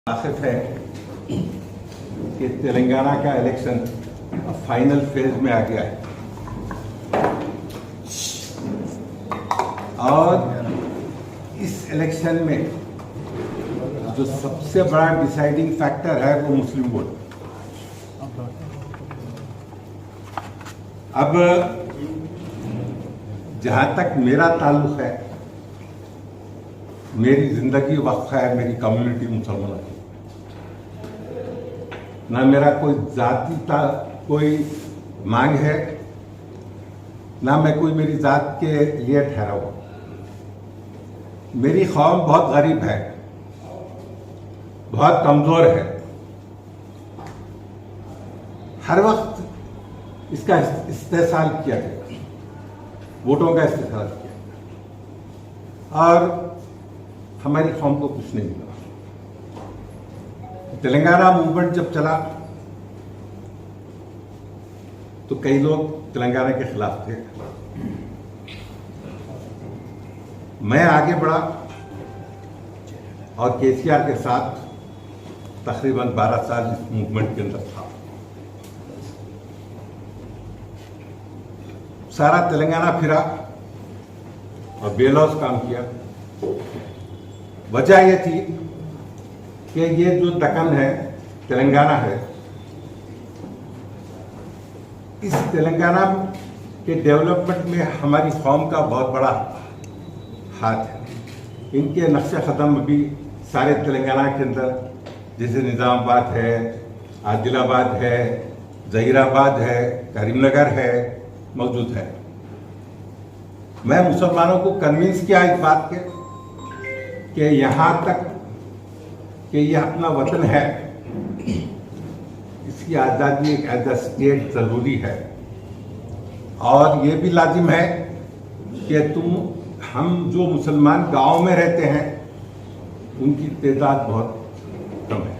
वाकिफ है कि तेलंगाना का इलेक्शन अब फाइनल फेज में आ गया है और इस इलेक्शन में जो सबसे बड़ा डिसाइडिंग फैक्टर है वो मुस्लिम वोट। अब जहां तक मेरा ताल्लुक है, मेरी जिंदगी वक्फ है मेरी कम्युनिटी मुसलमानों की। ना मेरा कोई जाति कोई मांग है, ना मैं कोई मेरी जात के लिए ठहरा हुआ। मेरी कौम बहुत गरीब है, बहुत कमजोर है। हर वक्त इसका इस्तेसाल किया गया, वोटों का इस्तेसाल किया गया और हमारी कौम को कुछ नहीं मिला। तेलंगाना मूवमेंट जब चला तो कई लोग तेलंगाना के खिलाफ थे। मैं आगे बढ़ा और केसीआर के साथ तकरीबन 12 साल इस मूवमेंट के अंदर था। सारा तेलंगाना फिरा और बेलौस काम किया। वजह यह थी कि ये जो दक्कन है, तेलंगाना है, इस तेलंगाना के डेवलपमेंट में हमारी कौम का बहुत बड़ा हाथ है। इनके नक्शे कदम भी सारे तेलंगाना के अंदर, जैसे निजामाबाद है, आदिलाबाद है, जहीराबाद है, करीमनगर है, मौजूद है। मैं मुसलमानों को कन्विंस किया इस बात के कि यहाँ तक कि यह अपना वतन है, इसकी आज़ादी एक एज अ स्टेट जरूरी है और ये भी लाजिम है कि हम जो मुसलमान गांव में रहते हैं उनकी तादाद बहुत कम है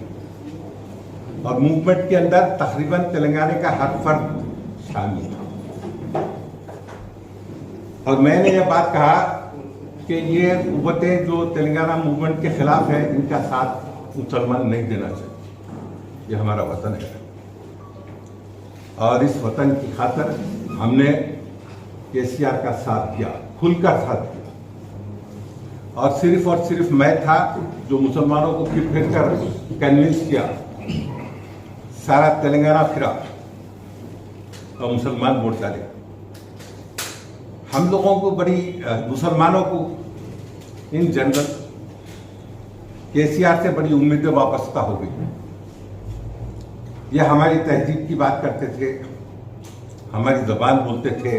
और मूवमेंट के अंदर तकरीबन तेलंगाना का हर फर्द शामिल था। और मैंने यह बात कहा कि ये कुव्वतें जो तेलंगाना मूवमेंट के खिलाफ है, इनका साथ मुसलमान नहीं देना चाहिए। ये हमारा वतन है और इस वतन की खातिर हमने केसीआर का साथ दिया, खुलकर साथ दिया। और सिर्फ मैं था जो मुसलमानों को फिर कर कन्विंस किया। सारा तेलंगाना फिरा और मुसलमान वोट डाले। हम लोगों को मुसलमानों को इन जनरल केसीआर से बड़ी उम्मीदें वापसता हो गई। ये हमारी तहजीब की बात करते थे, हमारी जबान बोलते थे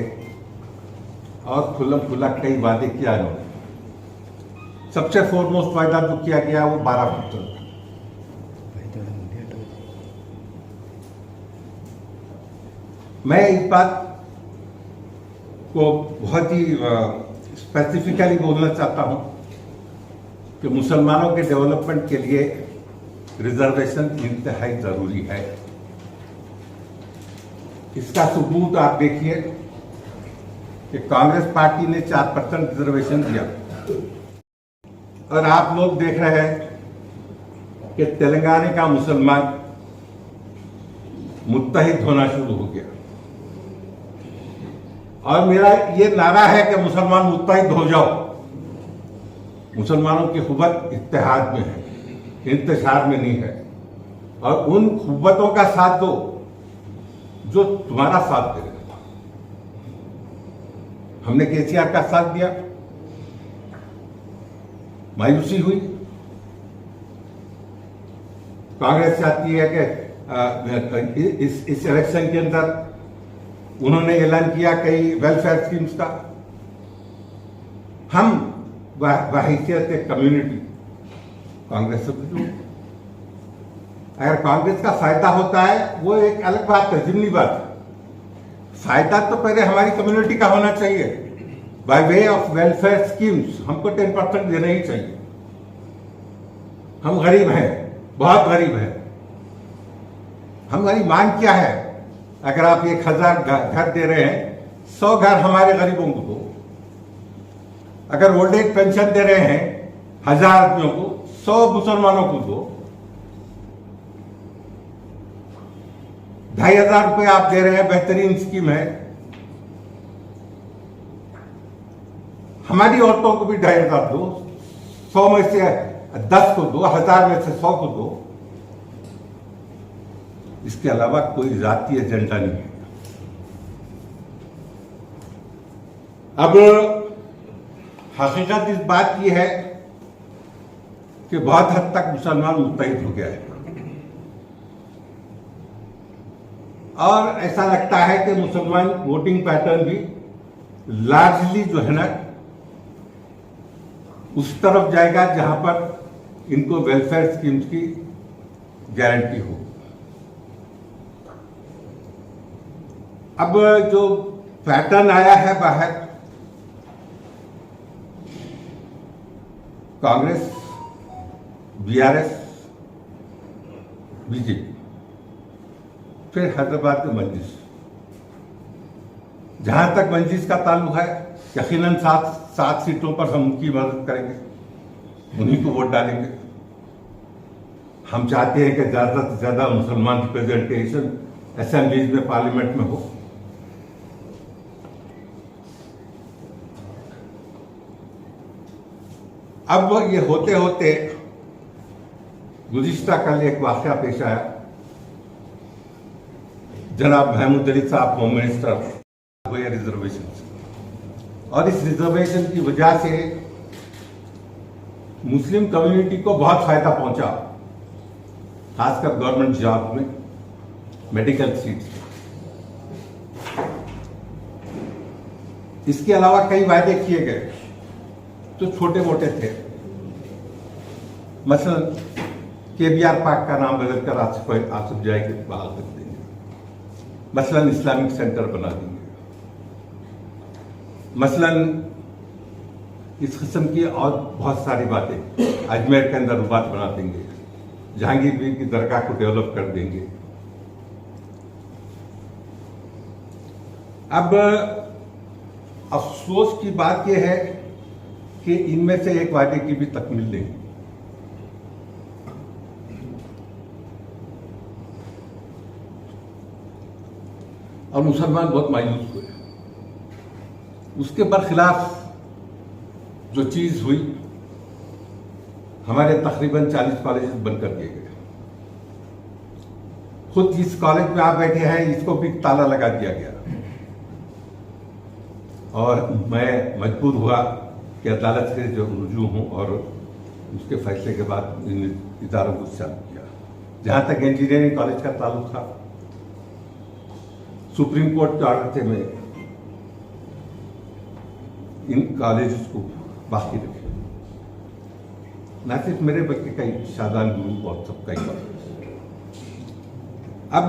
और खुल्लम खुल्ला कई वादे किया इन्होंने। सबसे फोरमोस्ट वायदा जो किया गया वो 12 फुट था। मैं इस बात को बहुत ही स्पेसिफिकली बोलना चाहता हूं कि मुसलमानों के डेवलपमेंट के लिए रिजर्वेशन इंतहाई जरूरी है। इसका सबूत आप देखिए कि कांग्रेस पार्टी ने 4% रिजर्वेशन दिया और आप लोग देख रहे हैं कि तेलंगाना का मुसलमान मुत्तहिद होना शुरू हो गया। और मेरा ये नारा है कि मुसलमान मुत्तहिद हो जाओ। मुसलमानों की खुबत इत्तेहाद में है, इंतशार में नहीं है। और उन खुबतों का साथ दो जो तुम्हारा साथ दे रहे। हमने केसीआर का साथ दिया, मायूसी हुई। कांग्रेस चाहती है कि इस इलेक्शन के अंदर उन्होंने ऐलान किया कई वेलफेयर स्कीम्स का। हम बहैसियत एक कम्युनिटी कांग्रेस से भी अगर कांग्रेस का फायदा होता है वो एक अलग बात है, जिम्नी बात है। फायदा तो पहले हमारी कम्युनिटी का होना चाहिए। Bye way of welfare schemes हमको 10% देना ही चाहिए। हम गरीब हैं, बहुत गरीब हैं। हमारी मांग क्या है? अगर आप 1000 घर दे रहे हैं, 100 घर हमारे गरीबों को दो। अगर ओल्ड एज पेंशन दे रहे हैं 1000 आदमियों को, 100 मुसलमानों को दो। 2,500 रुपये आप दे रहे हैं, बेहतरीन स्कीम है। हमारी औरतों को भी 2,500 दो, 100 में से 10 को दो, 1000 में से 100 को दो। इसके अलावा कोई जाती एजेंडा नहीं है। अब हकीकत इस बात की है कि बहुत हद तक मुसलमान मुत्तहिद हो गया है, और ऐसा लगता है कि मुसलमान वोटिंग पैटर्न भी लार्जली जो है ना उस तरफ जाएगा जहां पर इनको वेलफेयर स्कीम्स की गारंटी हो। अब जो पैटर्न आया है बाहर, कांग्रेस, बीआरएस, बीजेपी, फिर हैदराबाद में मंजिश। जहां तक मंजिश का ताल्लुक है, यकीनन 7 सीटों पर हम उनकी मदद करेंगे, उन्हीं को वोट डालेंगे। हम चाहते हैं कि ज्यादा से ज्यादा मुसलमान रिप्रेजेंटेशन असेंबलीज में, पार्लियामेंट में हो। अब ये होते होते गुज़िश्ता कल एक वाक़या पेश आया। जनाब महमूद अली साहब होम मिनिस्टर हुए रिजर्वेशन से, और इस रिजर्वेशन की वजह से मुस्लिम कम्युनिटी को बहुत फायदा पहुंचा, खासकर गवर्नमेंट जॉब में, मेडिकल सीट्स। इसके अलावा कई वायदे किए गए जो छोटे मोटे थे। मसलन KBR पार्क का नाम बदलकर आसिफ जाए के बहाल कर देंगे, मसलन इस्लामिक सेंटर बना देंगे, मसलन इस किस्म की और बहुत सारी बातें। अजमेर के अंदर रुबात बना देंगे, जहांगीर की दरगाह को डेवलप कर देंगे। अब अफसोस की बात यह है कि इनमें से एक वादे की भी तकमील नहीं। और मुसलमान बहुत मायूस हुए। उसके बरखिलाफ जो चीज हुई, हमारे तकरीबन 40 कॉलेज बंद कर दिए गए। खुद जिस कॉलेज में आप बैठे हैं, इसको भी ताला लगा दिया गया, और मैं मजबूर हुआ कि अदालत से जो रुजू हूं और उसके फैसले के बाद इन इदारों को चालू किया। जहां तक इंजीनियरिंग कॉलेज का ताल्लुक था, सुप्रीम कोर्ट के ऑर्डर से मैं इन कॉलेज को बाकी रखे, न सिर्फ मेरे बल्कि कई शादान ग्रुप और सब कई कॉलेज। अब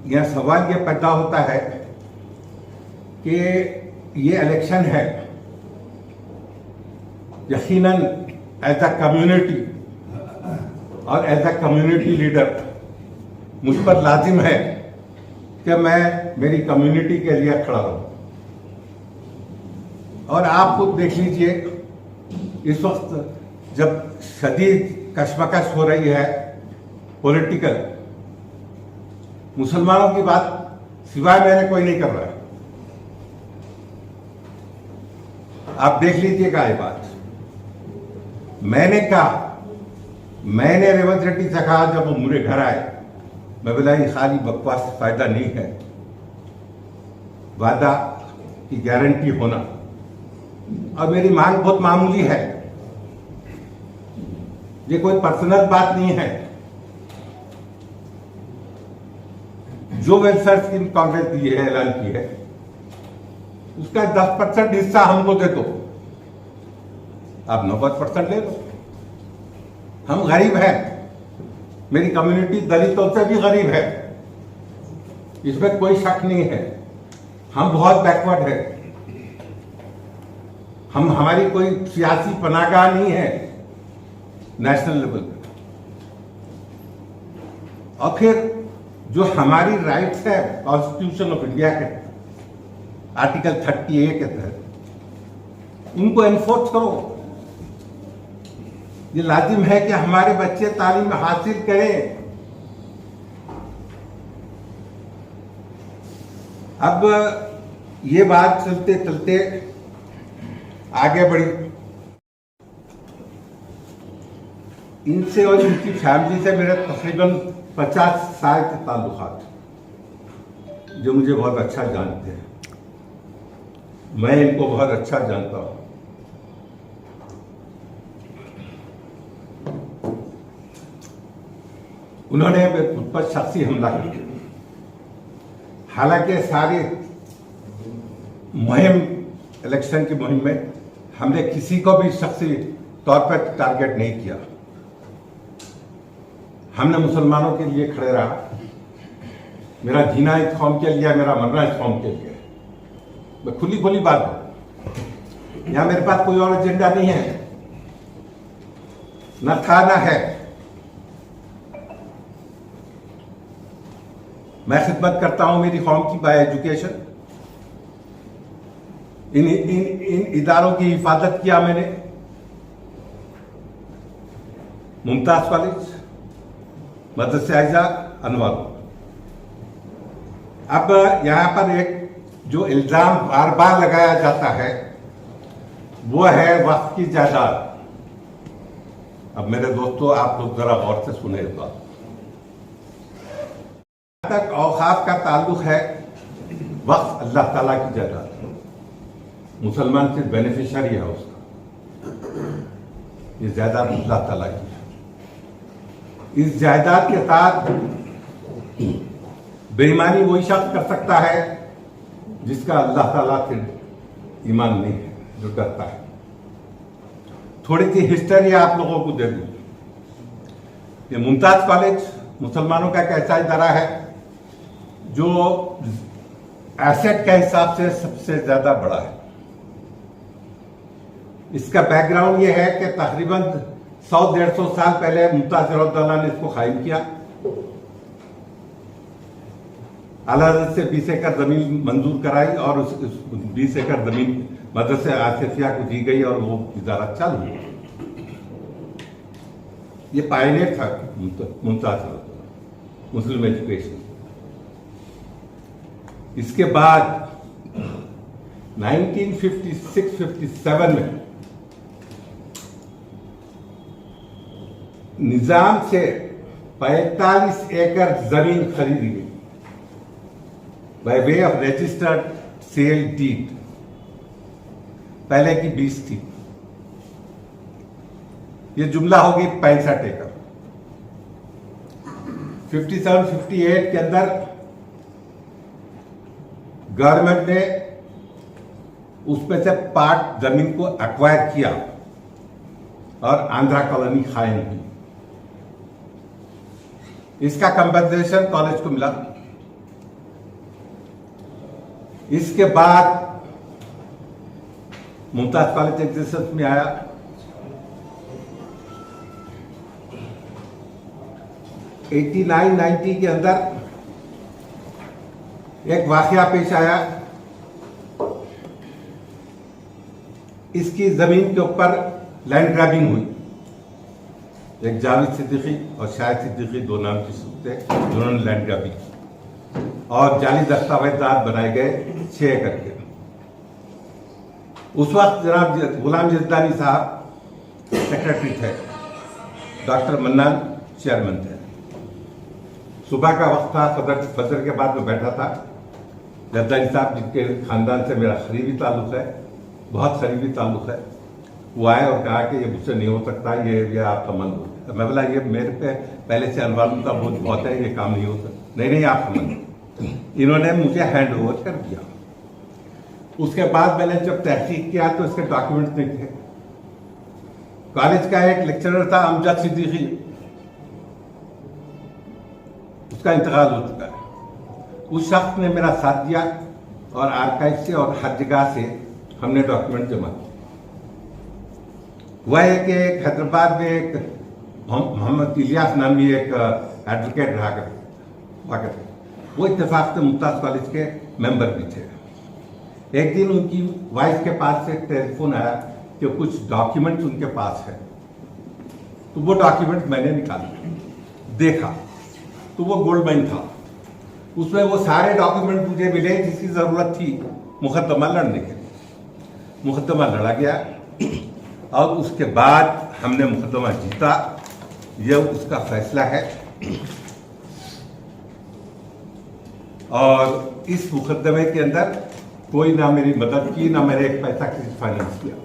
यह सवाल यह पैदा होता है कि ये इलेक्शन है, यकीनन एज अ कम्युनिटी और एज अ कम्युनिटी लीडर मुझ पर लाजिम है कि मैं मेरी कम्युनिटी के लिए खड़ा रहूं। और आप खुद देख लीजिए, इस वक्त जब शदीद कशमकश हो रही है पॉलिटिकल, मुसलमानों की बात सिवाय मेरे कोई नहीं कर रहा है। आप देख लीजिएगा ये बात। मैंने रेवंत रेड्डी से कहा जब वो मेरे घर आए, मैं बोला ये खाली बकवास से फायदा नहीं है, वादा की गारंटी होना। और मेरी मांग बहुत मामूली है, ये कोई पर्सनल बात नहीं है। जो वेलफेयर स्कीम कांग्रेस दी है, ऐलान की है, उसका 10% हिस्सा हमको दे दो, आप 90% ले लो। हम गरीब हैं, मेरी कम्युनिटी दलितों से भी गरीब है, इसमें कोई शक नहीं है। हम बहुत बैकवर्ड है, हमारी कोई सियासी पनाहगाह नहीं है नेशनल लेवल पे। और फिर जो हमारी राइट्स है कॉन्स्टिट्यूशन ऑफ इंडिया के आर्टिकल 30A के तहत, उनको एनफोर्स करो। ये लाजिम है कि हमारे बच्चे तालीम हासिल करें। अब ये बात चलते चलते आगे बढ़ी। इनसे और इनकी फैमिली से मेरे तकरीबन 50 साल के ताल्लुकात, जो मुझे बहुत अच्छा जानते हैं, मैं इनको बहुत अच्छा जानता हूं। उन्होंने खुद पर शख्सी हमला किया। हालांकि सारी मुहिम, इलेक्शन की मुहिम में हमने किसी को भी शख्सी तौर पर टारगेट नहीं किया। हमने मुसलमानों के लिए खड़े रहा। मेरा जीना इस कौम के लिए, मेरा मरना इस कौम के लिए। मैं खुली बात हूं, यहां मेरे पास कोई और एजेंडा नहीं है, न था न है। मैं खिदमत करता हूं मेरी कौम की बाय एजुकेशन। इन इदारों की हिफाजत किया मैंने। मुमताज कॉलेज, मदरसे आइजा, अनवर। अब यहां पर एक जो इल्जाम बार बार लगाया जाता है वो है वक्फ की जायदाद। अब मेरे दोस्तों, आप लोग जरा गौर से सुने इस बात। तक औकाफ का ताल्लुक है, वक्फ अल्लाह ताला की जायदाद, मुसलमान सिर्फ बेनिफिशियरी है उसका। ये जायदाद अल्लाह ताला की है। इस जायदाद के साथ बेईमानी वही शख्स कर सकता है जिसका अल्लाह ताला से ईमान नहीं है, जो डरता है। थोड़ी सी हिस्ट्री आप लोगों को दे दूं। ये मुमताज कॉलेज मुसलमानों का एक ऐसा इदारा है जो एसेट के हिसाब से सबसे ज्यादा बड़ा है। इसका बैकग्राउंड ये है कि तकरीबन 100-150 साल पहले मुमताज ने इसको कायम किया। आला हज़रत से 20 एकड़ जमीन मंजूर कराई और उस 20 एकड़ जमीन मदरसे आसिफिया को दी गई और वो इदारा चालू हुआ। ये पायनियर था मुमताज मुस्लिम एजुकेशन। इसके बाद 1956-57 में निजाम से 45 एकड़ जमीन खरीदी गई by way of registered sale deed. पहले की 20 थी। ये जुमला होगी 65 एकड़। 57-58 के अंदर गवर्नमेंट ने उसमें से पार्ट जमीन को एक्वायर किया और आंध्रा कॉलोनी कायम हुई। इसका कंपनसेशन कॉलेज को मिला। इसके बाद मुमताज कॉलेज एग्जिस्टेंस में आया। '89-90 के अंदर एक वाकया पेश आया। इसकी जमीन के ऊपर लैंड ग्रैबिंग हुई। एक जावेद सिद्दीकी और शाहिद सिद्दीकी, दो नाम की सूरत है, जिन्होंने लैंड ग्रैबिंग की और जाली दस्तावेजात बनाए गए 6 एकड़ के। उस वक्त जनाब गुलाम जजदारी साहब सेक्रेटरी थे, डॉक्टर मन्नान चेयरमैन थे। सुबह का वक्त था, फजर के बाद में बैठा था। जजदारी साहब, जिनके खानदान से मेरा करीबी ताल्लुक है, बहुत करीबी ताल्लुक है, वो आए और कहा कि ये मुझसे नहीं हो सकता, ये आपका मन हो। मैं बोला ये मेरे पे पहले से अनवारों का बोझ बहुत है, ये काम नहीं हो सकता। नहीं आप समझ। इन्होंने मुझे हैंड ओवर कर दिया। उसके बाद मैंने जब तहकीक किया तो इसके डॉक्यूमेंट्स नहीं थे। कॉलेज का एक लेक्चरर था अमजद सिद्दीकी, उसका इंतकाल हो चुका है। उस शख्स ने मेरा साथ दिया और आर्काइव से और हर जगह से हमने डॉक्यूमेंट जमा किए। वह है कि हैदराबाद में एक मोहम्मद इलियास नामी एक एडवोकेट रहा करते, वो इत्तेफाक से मुमताज कॉलेज के मेंबर भी थे। एक दिन उनकी वाइफ के पास से टेलीफोन आया कि कुछ डॉक्यूमेंट्स उनके पास है। तो वो डॉक्यूमेंट मैंने निकाले, देखा तो वो गोल्ड माइन था। उसमें वो सारे डॉक्यूमेंट मुझे मिले जिसकी जरूरत थी मुकदमा लड़ने के लिए। मुकदमा लड़ा गया और उसके बाद हमने मुकदमा जीता। यह उसका फैसला है और इस मुकदमे के अंदर कोई ना मेरी मदद की, ना मेरे एक पैसा किसी फाइनेंस किया।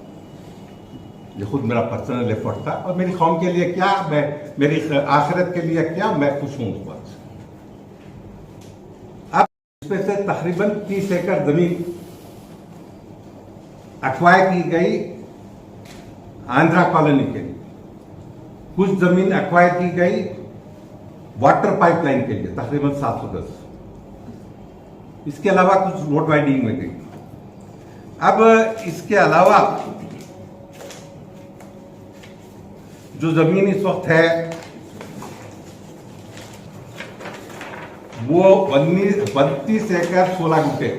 ये खुद मेरा पर्सनल एफर्ट था और मेरी कौम के लिए क्या, मैं मेरी आखिरत के लिए क्या, मैं खुश हूं उस बात से। अब इसमें से तकरीबन 30 एकड़ जमीन एक्वायर की गई आंध्रा कॉलोनी के लिए, कुछ जमीन एक्वायर की गई वाटर पाइपलाइन के लिए तकरीबन 710, इसके अलावा कुछ रोड वाइडिंग में गई। अब इसके अलावा जो जमीन इस वक्त है वो 32 एकड़ 16 गुंठे,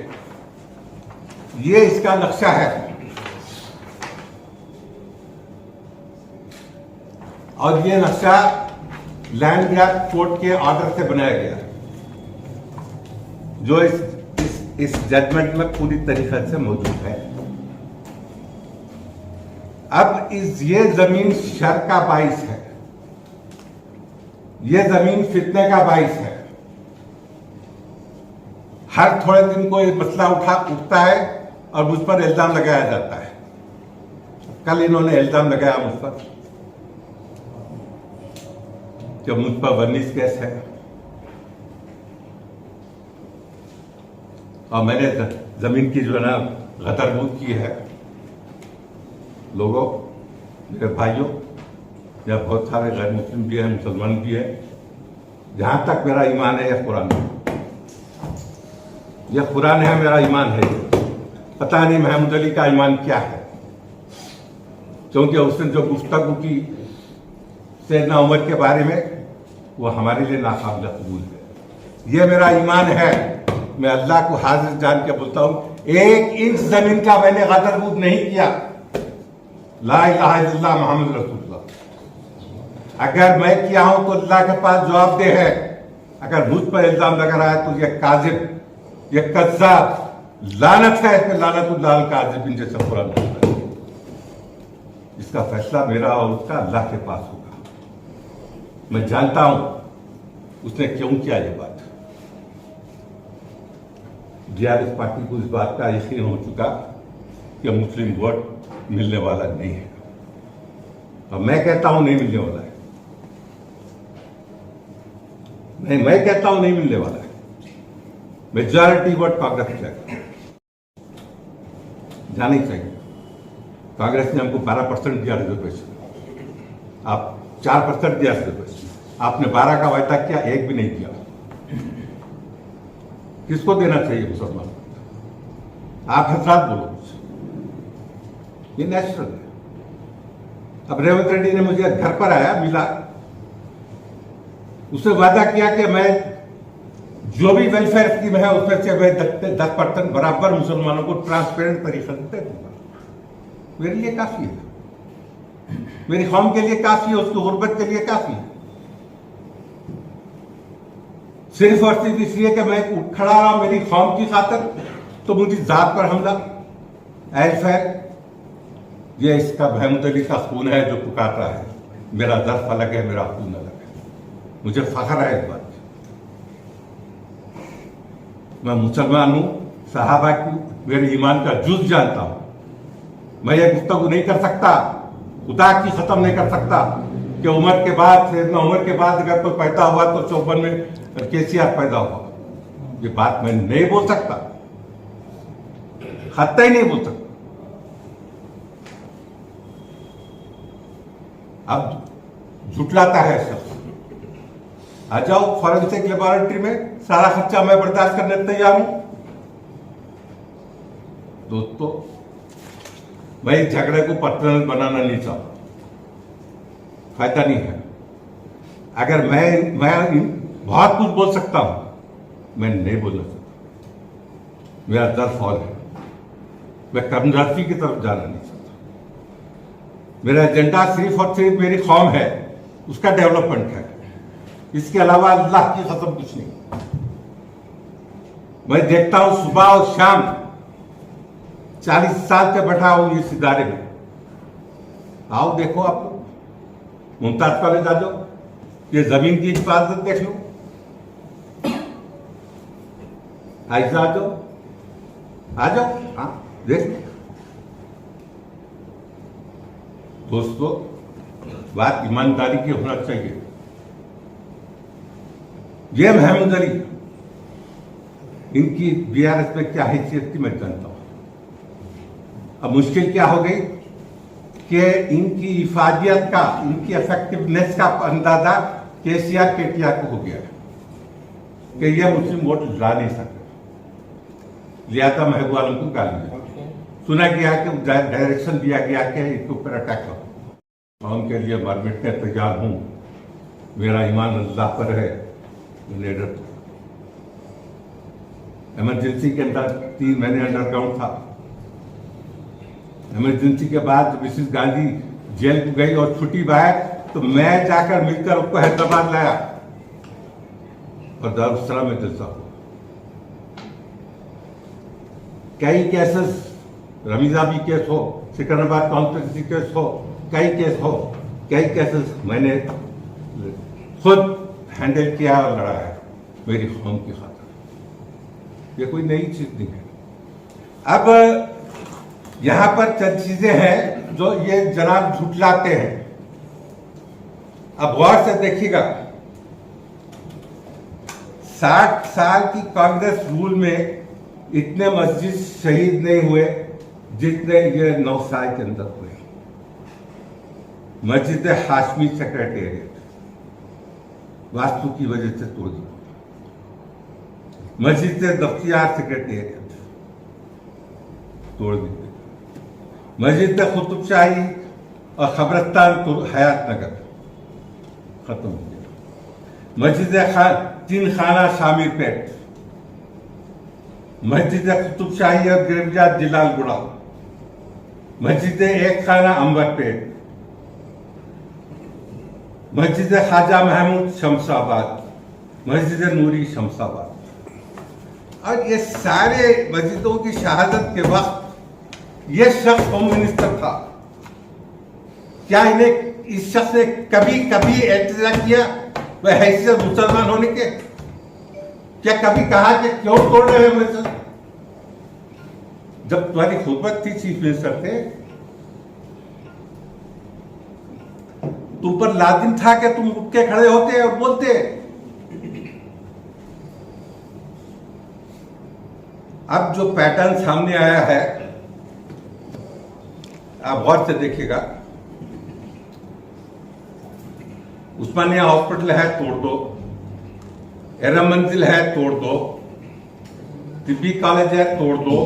ये इसका नक्शा है और ये नक्शा लैंड ग्रैब कोर्ट के ऑर्डर से बनाया गया है जो इस जजमेंट में पूरी तरीके से मौजूद है। अब ये जमीन शर का बाइस है, ये जमीन फितने का बाइस है। हर थोड़े दिन को ये मसला उठता है और मुझ पर इल्जाम लगाया जाता है। कल इन्होंने इल्जाम लगाया मुझ पर कि मुझ पर वर्निस केस है और मैंने जमीन की जो है ना गदरबूद की है। लोगों, मेरे भाइयों, या बहुत सारे गैर मुस्लिम भी हैं, मुसलमान भी हैं, जहां तक मेरा ईमान है यह कुरान है, यह कुरान है, मेरा ईमान है। पता नहीं महमूद अली का ईमान क्या है, क्योंकि उसने जो गुफ्तगू की सैयदना उमर के बारे में वो हमारे लिए नाकाबिल कबूल है। यह मेरा ईमान है। मैं अल्लाह को हाजिर जान के बोलता हूं, 1 इंच जमीन का मैंने गदरबूद नहीं किया। ला इलाहा इल्लल्लाह मुहम्मद रसूलुल्लाह। अगर मैं किया हूं तो अल्लाह के पास जवाबदेह है। अगर मुझ पर इल्जाम लगा रहा है तो यह काजिब, यह कज़्ज़ाब, लानत है इस पे, लानतुल्लाह अल काज़िबीन जैसा कुरान कहता है। इसका फैसला मेरा और उसका अल्लाह के पास होगा। मैं जानता हूं उसने क्यों किया ये बात। जीआरएस पार्टी को इस बात का यकीन हो चुका कि मुस्लिम वोट मिलने वाला नहीं है और मैं कहता हूं नहीं मिलने वाला है। नहीं, मैं कहता हूं नहीं मिलने वाला है। मेजॉरिटी वोट कांग्रेस जाएगा, जाना ही चाहिए। कांग्रेस ने हमको 12% दिया रिजर्वेशन, आप 4% दिया रिजर्वेशन, आपने 12 का वायदा किया, 1 भी नहीं दिया। किसको देना चाहिए मुसलमान? आप हजरात बोलो, ये नेचुरल है। अब रेवंत रेड्डी ने मुझे घर पर आया, मिला, उसने वादा किया कि मैं जो भी वेलफेयर स्कीम है उसमें से मैं 10% बराबर मुसलमानों को ट्रांसपेरेंट तरीके से दे दूंगा। मेरे लिए काफी है, मेरी कौम के लिए काफी है, उसकी गुर्बत के लिए काफी है। सिर्फ और सिर्फ इसलिए कि मैं उठ खड़ा रहा मेरी कौम की खातिर तो मुझे जात पर हमला, एलफेयर, ये इसका महमूद अली का खून है जो पुकार रहा है। मेरा दर्द अलग है, मेरा खून अलग है। मुझे फख्र है इस बात। मैं मुसलमान हूं, सहाबा की मेरे ईमान का जुज जानता हूं। मैं ये गुफ्तगू नहीं कर सकता, खुदा की खत्म नहीं कर सकता कि उमर के बाद, सैयदना उमर के बाद अगर कोई पैदा हुआ तो 54 में केसीआर पैदा हुआ। ये बात मैं नहीं बोल सकता, खत्ता ही नहीं बोल सकता। अब झुटलाता है शख्स, आ जाओ फॉरेंसिक लेबोरेटरी में, सारा खर्चा मैं बर्दाश्त करने तैयार हूं। दोस्तों, मैं इस झगड़े को पर्सनल बनाना नहीं चाहता, फायदा नहीं है। अगर मैं बहुत कुछ बोल सकता हूं, मैं नहीं बोलना चाहता। मेरा दर्द फौल है, मैं कमजोरी की तरफ जाना नहीं चाहता। मेरा एजेंडा सिर्फ और सिर्फ मेरी कौम है, उसका डेवलपमेंट है। इसके अलावा अल्लाह की कसम कुछ नहीं। मैं देखता हूं सुबह और शाम 40 साल से बैठा हूं इस इदारे में। आओ देखो, आप मुमताज कॉलेज आ जाओ, ये जमीन की हिफाजत देख लो, ऐसा आ जाओ, आ जाओ, हाँ देख लो। दोस्तों, बात ईमानदारी की होना चाहिए। ये महमूद अली, इनकी बीआरएस में क्या हैसियत थी मैं जानता हूं। अब मुश्किल क्या हो गई कि इनकी इफादियत का, इनकी इफेक्टिवनेस का अंदाजा केसीआर केटीआर को हो गया कि ये मुस्लिम वोट ला नहीं सकते, लियाता महबूब आलम को गाली दी। सुना गया कि डायरेक्शन दिया गया कि इसके ऊपर अटैक करो। मैं उनके लिए मर मिटने तैयार हूं, मेरा ईमान अल्लाह पर है। मैंने इमरजेंसी के अंदर 3 महीने अंडरग्राउंड था। इमरजेंसी के बाद मिसेस गांधी जेल को गई और छुट्टी बाहर, तो मैं जाकर मिलकर उसको हैदराबाद लाया और दारुस्सलाम में जलसा हुआ। कई केसेस, रमीजाबी केस हो, सिकंदराबाद कॉन्स्टिट्यूंसी केस हो, कई केस हो, कई केसेस मैंने खुद हैंडल किया और लड़ा है मेरी कौम की खातिर। ये कोई नई चीज नहीं है। अब यहां पर चंद चीजें हैं जो ये जनाब झुटलाते हैं। अब गौर से देखिएगा, 60 साल की कांग्रेस रूल में इतने मस्जिद शहीद नहीं हुए जितने ये 9 साल के अंदर हुए। मस्जिद हाशमी सेक्रेटेरिएट वास्तु की वजह से तोड़ दी। मस्जिद दफ्तियार सेक्रेटेरिएट तोड़ दी। मस्जिद कुतुबशाही और खबरस्तान हयात नगर खत्म हो गया। मस्जिद तीन खाना शामिर पेट, मस्जिद कुतुबशाही और गिरविया जिलालगुड़ा, मस्जिद एक खाना अंबरपेट, मस्जिद ख्वाजा महमूद शमशाबाद, मस्जिद नूरी शमशाबाद। और ये सारे मस्जिदों की शहादत के वक्त ये शख्स होम मिनिस्टर था। क्या इन्हें, इस शख्स ने कभी कभी एतजा किया वह हैसियत मुसलमान होने के? क्या कभी कहा कि क्यों तोड़ रहे हो मस्जिद? जब तुम्हारी खुतबत थी, चीफ मिनिस्टर थे, तुम पर लाजिम था कि तुम उठ के खड़े होते और बोलते। अब जो पैटर्न सामने आया है, आप गौर से देखिएगा। उस्मानिया हॉस्पिटल है, तोड़ दो। एरम मंजिल है, तोड़ दो। तिब्बी कॉलेज है, तोड़ दो।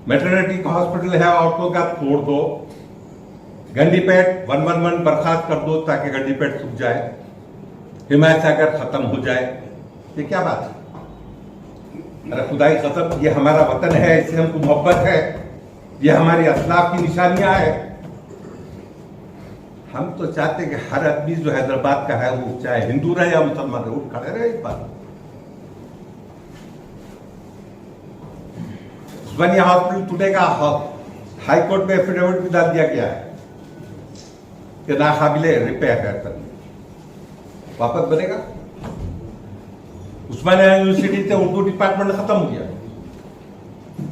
मैटरनिटी हॉस्पिटल है औरतों का, तोड़ दो। गंडीपेट 111 बर्खास्त कर दो ताकि गंडीपेट सूख जाए, हिमायत सागर खत्म हो जाए। ये क्या बात है? अरे खुदाई कसम, ये हमारा वतन है, इससे हमको मोहब्बत है, ये हमारी असलाफ की निशानियां है। हम तो चाहते कि हर आदमी जो हैदराबाद का है, वो चाहे हिंदू रहे या मुसलमान रहे, उठ खड़े रहे। इस बात उस्मानिया हॉस्पिटल टूटेगा, हाईकोर्ट में एफिडेविट भी डाल दिया गया है कि नाकाबिले रिपेयर है, वापस बनेगा। उस्मानिया यूनिवर्सिटी से उर्दू डिपार्टमेंट खत्म हो गया,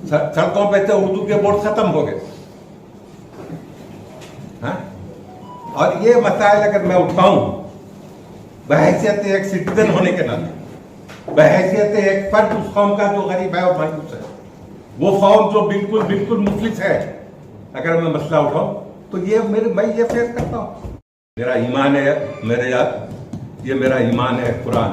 सड़कों पे से उर्दू के बोर्ड खत्म हो गए। हाँ? और ये मसाइल अगर मैं उठाऊं बहैसियत एक सिटीजन होने के नाते, बहैसियत एक फर्द उस कौम का जो गरीब है और मायूस है, वो कौम जो बिल्कुल बिल्कुल मुफलिस है, अगर मैं मसला उठाऊं तो मैं ये फेस करता हूं। मेरा ईमान है, मेरे यार, ये मेरा ईमान है, कुरान,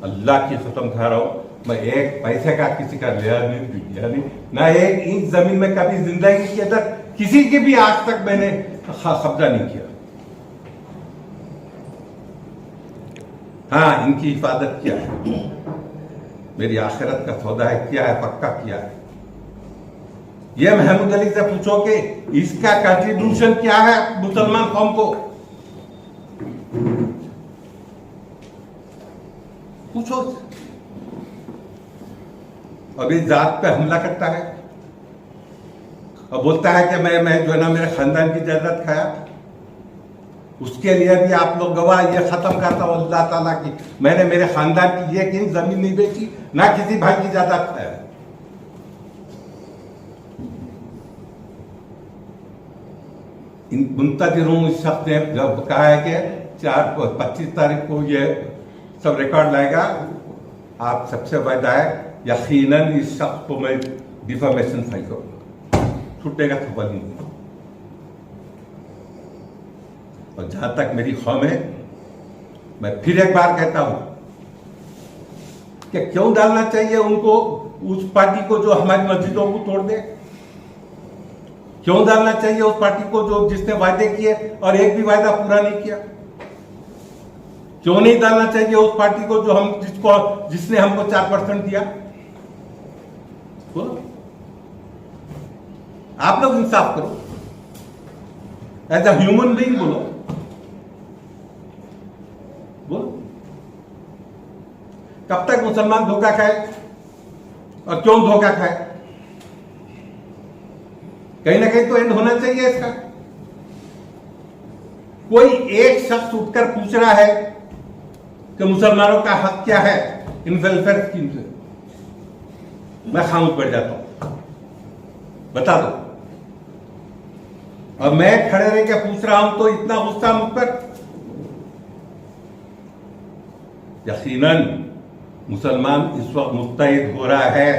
अल्लाह की कसम खा रहा हूं, मैं एक पैसे का किसी का लिया नहीं, ना एक इंच जमीन में कभी जिंदगी के अंदर किसी की भी आज तक मैंने कब्जा नहीं किया। हाँ, इनकी हिफाजत किया है, मेरी आखिरत का सौदा है, किया है, पक्का किया है। ये महमूद अली से पूछो कि इसका कंट्रीब्यूशन क्या है मुसलमान कौम को, पूछो। और ये जात पे हमला करता है और बोलता है कि मैं जो है ना मेरे खानदान की जायदाद खाया। उसके लिए भी आप लोग गवाह, ये खत्म करता हूं अल्लाह ताला की, मैंने मेरे खानदान की एक इंच जमीन नहीं बेची, ना किसी भाई की जायदाद खाया। इन मुंतजिरों इस शख्स ने जब कहा है कि 25 तारीख को ये सब रिकॉर्ड लाएगा, आप सबसे वायदा है यकीनन इस शख्स को मैं डिफामेशन फाइल करूंगा, छूटेगा सवाल नहीं। और जहां तक मेरी कौम है, मैं फिर एक बार कहता हूं कि क्यों डालना चाहिए उनको, उस पार्टी को जो हमारी मस्जिदों को तोड़ दे? क्यों डालना चाहिए उस पार्टी को जो जिसने वायदे किए और एक भी वायदा पूरा नहीं किया? क्यों नहीं डालना चाहिए उस पार्टी को जो जिसने हमको 4% दिया? बोलो, आप लोग इंसाफ करो, एज अ ह्यूमन बीइंग बोलो। कब तक मुसलमान धोखा खाए और क्यों धोखा खाए? कहीं ना कहीं तो एंड होना चाहिए इसका। कोई एक शख्स उठकर पूछ रहा है कि मुसलमानों का हक क्या है इन वेलफेयर स्कीम से, मैं खामोश बैठ जाता हूं, बता दो। और मैं खड़े रह के पूछ रहा हूं तो इतना गुस्सा मुझ पर? यकीनन मुसलमान इस वक्त मुत्तहिद हो रहा है।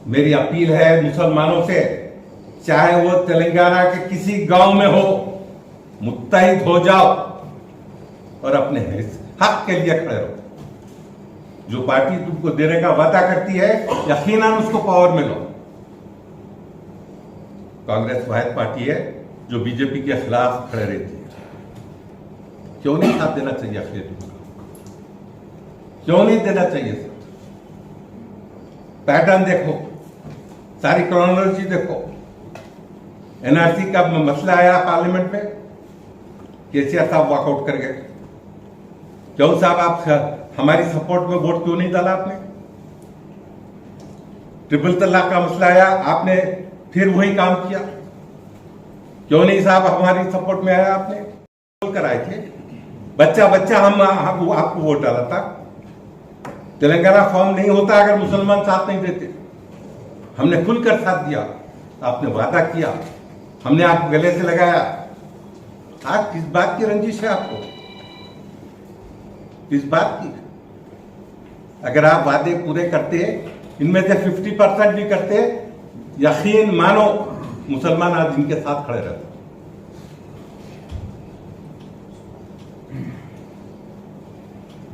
मेरी अपील है मुसलमानों से, चाहे वो तेलंगाना के किसी गांव में हो, मुत्तहिद हो जाओ और अपने हक के लिए खड़े रहो। जो पार्टी तुमको देने का वादा करती है, यकीनन उसको पावर में लो। कांग्रेस वाहिद पार्टी है जो बीजेपी के खिलाफ खड़े रहती है। क्यों नहीं साथ देना चाहिए अखिलेश? क्यों नहीं देना चाहिए? पैटर्न देखो, सारी क्रोनोलॉजी देखो। एनआरसी का मसला आया पार्लियामेंट में, केसीआर साहब वॉकआउट कर गए। क्यों साहब, आप हमारी सपोर्ट में वोट क्यों नहीं डाला आपने? ट्रिपल तलाक का मसला आया, आपने फिर वही काम किया। क्यों नहीं साहब हमारी सपोर्ट में आया? आपने बोलकर आए थे, बच्चा बच्चा हम आपको वोट डाला था। तेलंगाना फॉर्म नहीं होता अगर मुसलमान साथ नहीं देते। हमने खुलकर साथ दिया, आपने वादा किया, हमने आपको गले से लगाया। आज किस बात की रंजिश है आपको? किस बात की? अगर आप वादे पूरे करते, इनमें से 50% भी करते, यकीन मानो मुसलमान आज इनके साथ खड़े रहते।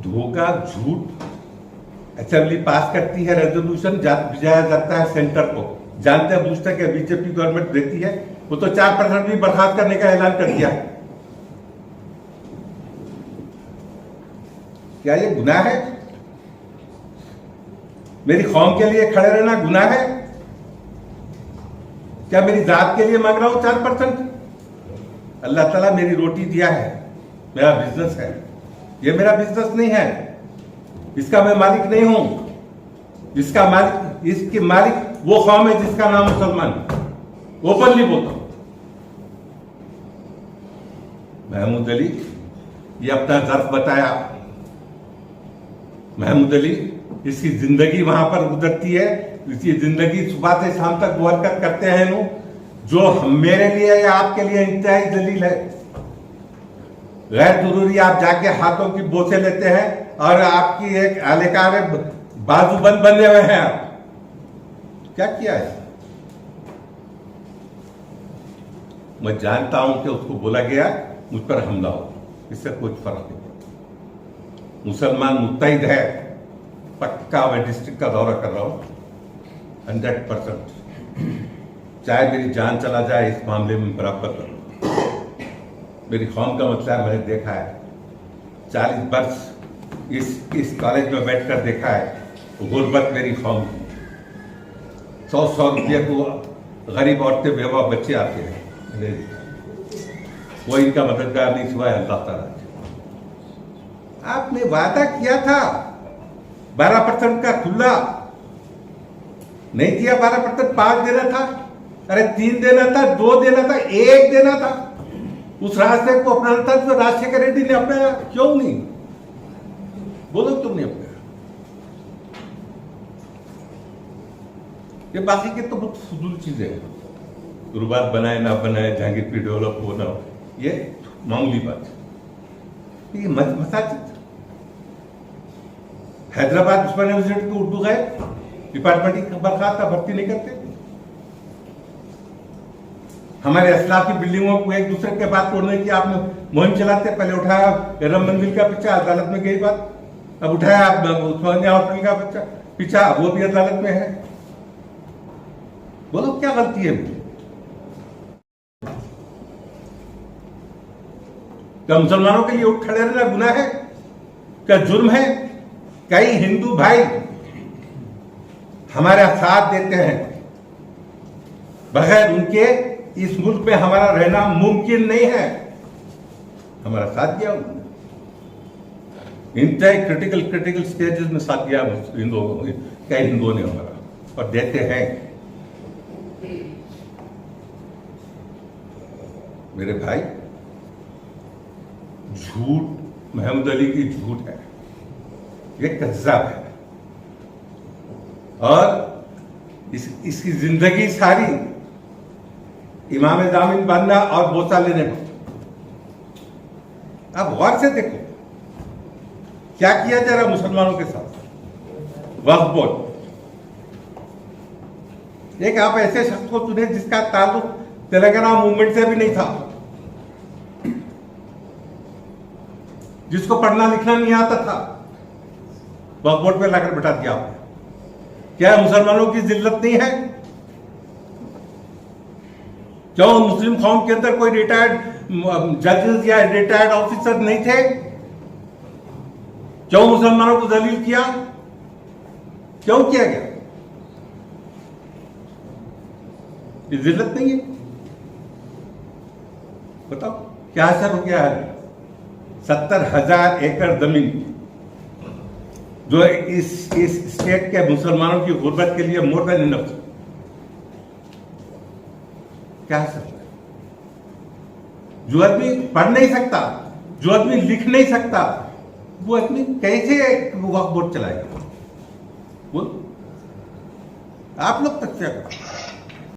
धोखा, झूठ। असेंबली पास करती है रेजोल्यूशन, भिजाया जाता है सेंटर को, जानते बूझते कि बीजेपी गवर्नमेंट देती है। वो तो 4% भी बर्खास्त करने का ऐलान कर दिया है। क्या ये गुनाह है? मेरी कौम के लिए खड़े रहना गुनाह है? क्या मेरी जात के लिए मांग रहा हूं 4%? अल्लाह ताला मेरी रोटी दिया है, मेरा बिजनेस है। ये मेरा बिजनेस नहीं है, इसका मैं मालिक नहीं हूं। इसका मालिक वो कौम है जिसका नाम मुसलमान। ओपनली बोलता हूं। महमूद अली, ये अपना जर्फ बताया। महमूद अली, इसकी जिंदगी वहां पर गुजरती है, इसकी जिंदगी सुबह से शाम तक वो हरकत करते हैं जो मेरे लिए या आपके लिए इंतहाई दलील है। गैर जरूरी आप जाके हाथों की बोसे लेते हैं और आपकी एक आलेकार बाजूबंद बने हुए हैं। आप क्या किया है? मैं जानता हूं कि उसको बोला गया मुझ पर हमला हो, इससे कोई फर्क नहीं पड़ता। मुसलमान मुत्तहिद है, पक्का मैं डिस्ट्रिक्ट का दौरा कर रहा हूं 100%। चाहे मेरी जान चला जाए, इस मामले में बराबर करूंगा। मेरी कौम का मसला मैंने देखा है, 40 वर्ष इस कॉलेज में बैठकर देखा है। गुर्बत मेरी कौम की, 100 रुपये को गरीब औरतें, बेवा बच्चे आते हैं, वो इनका मददगार नहीं सिवाय अल्लाह ताला। आपने वादा किया था 12% का खुला, नहीं दिया 12%, 5 देना था, अरे 3 देना था, 2 देना था, 1 देना था। उस रास्ते को अपनाना था जो राजशेखर रेड्डी ने अपनाया, क्यों नहीं? बोलो तुमने अपनाया। ये बाकी के तो बहुत फजूल चीजें हैं, गुरुबात बनाए ना बनाए, जहांगीरपुर डेवलप हो ना, ये मामूली बात है। ये मसाजिद, हैदराबाद उस्मान यूनिवर्सिटी को उर्दू गए, डिपार्टमेंट की बर्खास्त, भर्ती नहीं करते। हमारे असलाफ की बिल्डिंगों को एक दूसरे के बात तोड़ने की आपने मुहिम चलाते। पहले उठाया राम मंदिर का पीछा, अदालत में गई बात। अब उठाया उस्मानिया हॉस्पिटल का पीछा, वो भी अदालत में है। बोलो क्या गलती है? क्या मुसलमानों के लिए उठ खड़े रहना गुनाह है? क्या जुर्म है? कई हिंदू भाई हमारा साथ देते हैं, बगैर उनके इस मुल्क में हमारा रहना मुमकिन नहीं है। हमारा साथ दिया उन्होंने, इंतहाई क्रिटिकल स्टेजेस में साथ दिया हिंदुओं, कई हिंदुओं ने हमारा, और देते हैं। मेरे भाई, झूठ महमूद अली की झूठ है, ये कज़्ज़ाब है, और इसकी जिंदगी सारी इमाम जामिन बनना और बोसा लेने पर। अब गौर से देखो क्या किया जा रहा मुसलमानों के साथ। वक्फ बोर्ड, एक आप ऐसे शख्स को चुने जिसका ताल्लुक तेलंगाना मूवमेंट से भी नहीं था, जिसको पढ़ना लिखना नहीं आता था, वक्फ बोर्ड पे लाकर बैठा दिया आपने। क्या मुसलमानों की जिल्लत नहीं है? क्यों मुस्लिम कौम के अंदर कोई रिटायर्ड जजेस या रिटायर्ड ऑफिसर नहीं थे? क्यों मुसलमानों को जलील किया? क्यों किया गया? ये जिल्लत नहीं है? बताओ क्या असर हो गया है? 70,000 एकड़ जमीन जो इस स्टेट के मुसलमानों की गुर्बत के लिए मोर देन इनफ, क्या असर? जो आदमी पढ़ नहीं सकता, जो आदमी लिख नहीं सकता, वो आदमी कैसे वक्फ बोर्ड चलाएगा? बोल, आप लोग तक क्या करो।